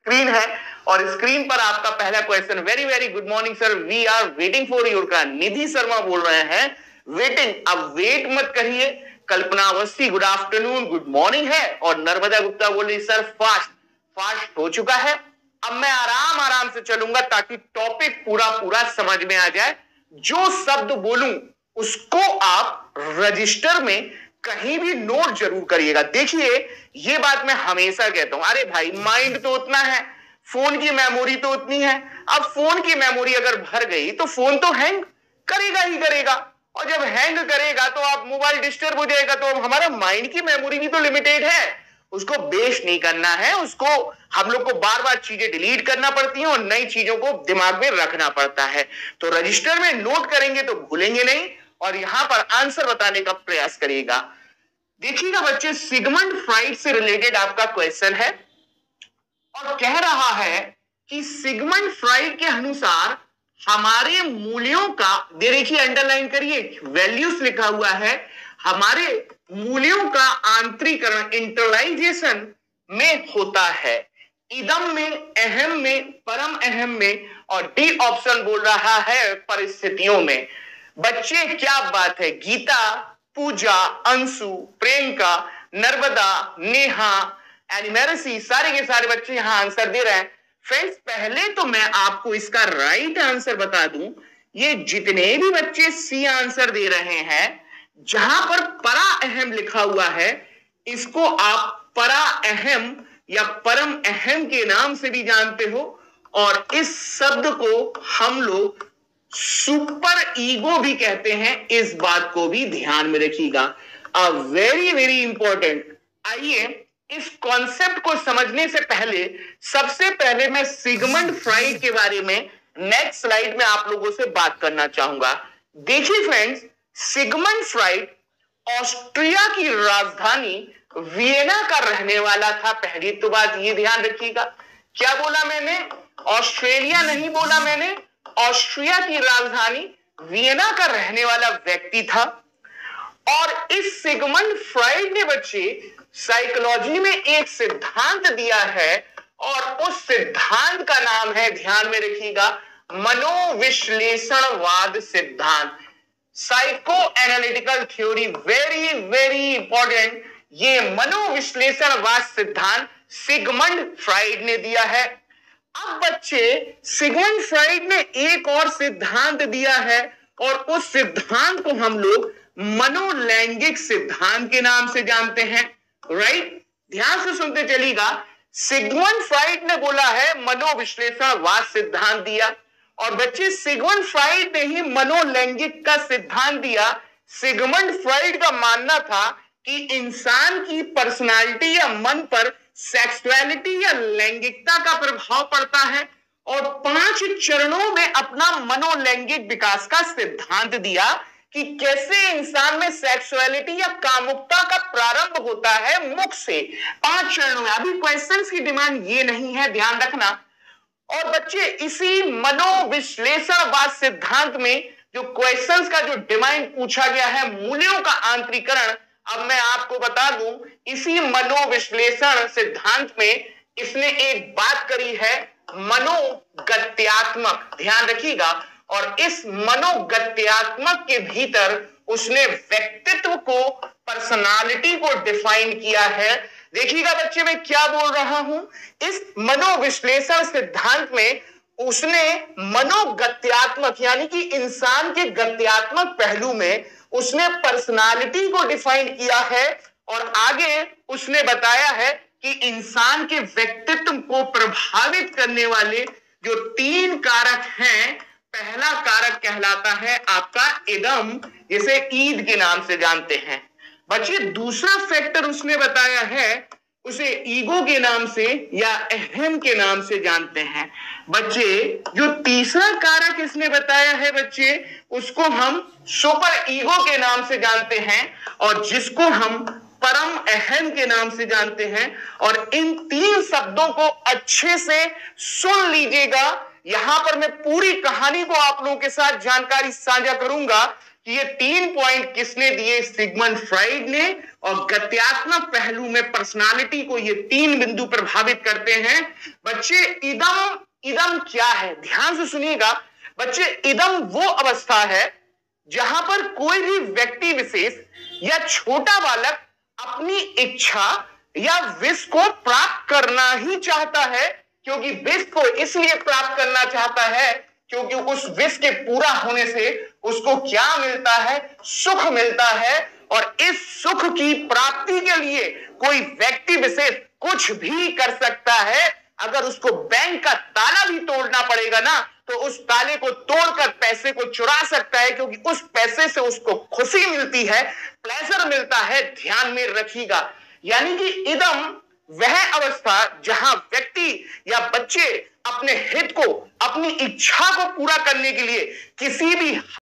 Screen है और screen पर आपका पहला question. Very very good morning sir, we are waiting for your का। निधि शर्मा बोल रहे हैं वेटिंग। अब वेट मत करिए। Kalpana Awasthi good afternoon good morning है और नर्मदा गुप्ता बोल रही सर फास्ट हो चुका है। अब मैं आराम आराम से चलूंगा ताकि टॉपिक पूरा पूरा समझ में आ जाए। जो शब्द बोलूं उसको आप रजिस्टर में कहीं भी नोट जरूर करिएगा। देखिए ये बात मैं हमेशा कहता हूं, अरे भाई माइंड तो उतना है, फोन की मेमोरी तो उतनी है। अब फोन की मेमोरी अगर भर गई तो फोन तो हैंग करेगा ही करेगा, और जब हैंग करेगा तो आप मोबाइल डिस्टर्ब हो जाएगा। तो अब हमारा माइंड की मेमोरी भी तो लिमिटेड है, उसको बेस्ट नहीं करना है। उसको हम लोग को बार बार चीजें डिलीट करना पड़ती हैं और नई चीजों को दिमाग में रखना पड़ता है। तो रजिस्टर में नोट करेंगे तो भूलेंगे नहीं और यहां पर आंसर बताने का प्रयास करिएगा। देखिएगा बच्चे, सिगमंड फ्राइड से रिलेटेड आपका क्वेश्चन है और कह रहा है कि सिगमंड फ्राइड के अनुसार हमारे मूल्यों का, देखिए अंडरलाइन करिए, वैल्यूज लिखा हुआ है, हमारे मूल्यों का आंतरीकरण इंटरलाइजेशन में होता है। इदम में, अहम में, परम अहम में, और डी ऑप्शन बोल रहा है परिस्थितियों में। बच्चे क्या बात है, गीता, पूजा, अंशु, प्रियंका, नर्मदा, नेहा, एनिमेरसी, सारे के सारे बच्चे यहां आंसर दे रहे हैं। फ्रेंड्स पहले तो मैं आपको इसका राइट आंसर बता दूं, ये जितने भी बच्चे सी आंसर दे रहे हैं, जहां पर परा अहम लिखा हुआ है, इसको आप परा अहम या परम अहम के नाम से भी जानते हो, और इस शब्द को हम लोग सुपर ईगो भी कहते हैं। इस बात को भी ध्यान में रखिएगा, अ वेरी वेरी इंपॉर्टेंट। आइए इस कॉन्सेप्ट को समझने से पहले सबसे पहले मैं सिगमंड फ्राइड के बारे में नेक्स्ट स्लाइड में आप लोगों से बात करना चाहूंगा। देखिए फ्रेंड्स, सिगमंड फ्राइड ऑस्ट्रिया की राजधानी वियना का रहने वाला था। पहली तो बात ये ध्यान रखिएगा, क्या बोला मैंने, ऑस्ट्रेलिया नहीं बोला मैंने, ऑस्ट्रिया की राजधानी वियना का रहने वाला व्यक्ति था। और इस सिगमंड फ्राइड ने बच्चे साइकोलॉजी में एक सिद्धांत दिया है और उस सिद्धांत का नाम है, ध्यान में रखिएगा, मनोविश्लेषणवाद सिद्धांत, psycho analytical theory. Very very important, ये मनोविश्लेषणवाद सिद्धांत सिगमंड फ्राइड ने दिया है। अब बच्चे सिगमंड फ्राइड ने एक और सिद्धांत दिया है और उस सिद्धांत को हम लोग मनोलैंगिक सिद्धांत के नाम से जानते हैं। राइट, ध्यान से सुनते चलिएगा। सिगमंड फ्राइड ने बोला है मनोविश्लेषणवाद सिद्धांत दिया, और बच्चे सिगमंड फ्राइड ने ही मनोलैंगिक का सिद्धांत दिया। सिगमंड फ्राइड का मानना था कि इंसान की पर्सनालिटी या मन पर सेक्सुअलिटी या लैंगिकता का प्रभाव पड़ता है, और 5 चरणों में अपना मनोलैंगिक विकास का सिद्धांत दिया कि कैसे इंसान में सेक्सुअलिटी या कामुकता का प्रारंभ होता है मुख से, 5 चरणों में। अभी क्वेश्चंस की डिमांड ये नहीं है, ध्यान रखना। और बच्चे इसी मनोविश्लेषणवाद सिद्धांत में जो क्वेश्चंस का जो डिमांड पूछा गया है, मूल्यों का आंतरीकरण, अब मैं आपको बता दूं, इसी मनोविश्लेषण सिद्धांत में इसने एक बात करी है, मनोगत्यात्मक, ध्यान रखिएगा। और इस मनोगत्यात्मक के भीतर उसने व्यक्तित्व को, पर्सनालिटी को डिफाइन किया है। देखिएगा बच्चे मैं क्या बोल रहा हूं, इस मनोविश्लेषण सिद्धांत में उसने मनोगत्यात्मक यानी कि इंसान के गत्यात्मक पहलू में उसने पर्सनालिटी को डिफाइन किया है, और आगे उसने बताया है कि इंसान के व्यक्तित्व को प्रभावित करने वाले जो 3 कारक हैं, पहला कारक कहलाता है आपका इदम, जिसे ईद के नाम से जानते हैं। बच्चे दूसरा फैक्टर उसने बताया है, उसे ईगो के नाम से या अहम के नाम से जानते हैं। बच्चे जो तीसरा कारक इसने बताया है बच्चे, उसको हम सुपर ईगो के नाम से जानते हैं, और जिसको हम परम अहम के नाम से जानते हैं। और इन 3 शब्दों को अच्छे से सुन लीजिएगा। यहां पर मैं पूरी कहानी को आप लोगों के साथ जानकारी साझा करूंगा कि ये 3 पॉइंट किसने दिए, सिगमंड फ्राइड ने, और गत्यात्मक पहलू में पर्सनालिटी को ये 3 बिंदु प्रभावित करते हैं। बच्चे इदम क्या है, ध्यान से सुनिएगा बच्चे। इदम वो अवस्था है जहां पर कोई भी व्यक्ति विशेष या छोटा बालक अपनी इच्छा या विश को प्राप्त करना ही चाहता है, क्योंकि विश को इसलिए प्राप्त करना चाहता है क्योंकि उस विश के पूरा होने से उसको क्या मिलता है, सुख मिलता है। और इस सुख की प्राप्ति के लिए कोई व्यक्ति विशेष कुछ भी कर सकता है। अगर उसको बैंक का ताला भी तोड़ना पड़ेगा ना, तो उस ताले को तोड़कर पैसे को चुरा सकता है, क्योंकि उस पैसे से उसको खुशी मिलती है, प्लेजर मिलता है। ध्यान में रखिएगा, यानी कि इदम वह अवस्था जहां व्यक्ति या बच्चे अपने हित को, अपनी इच्छा को पूरा करने के लिए किसी भी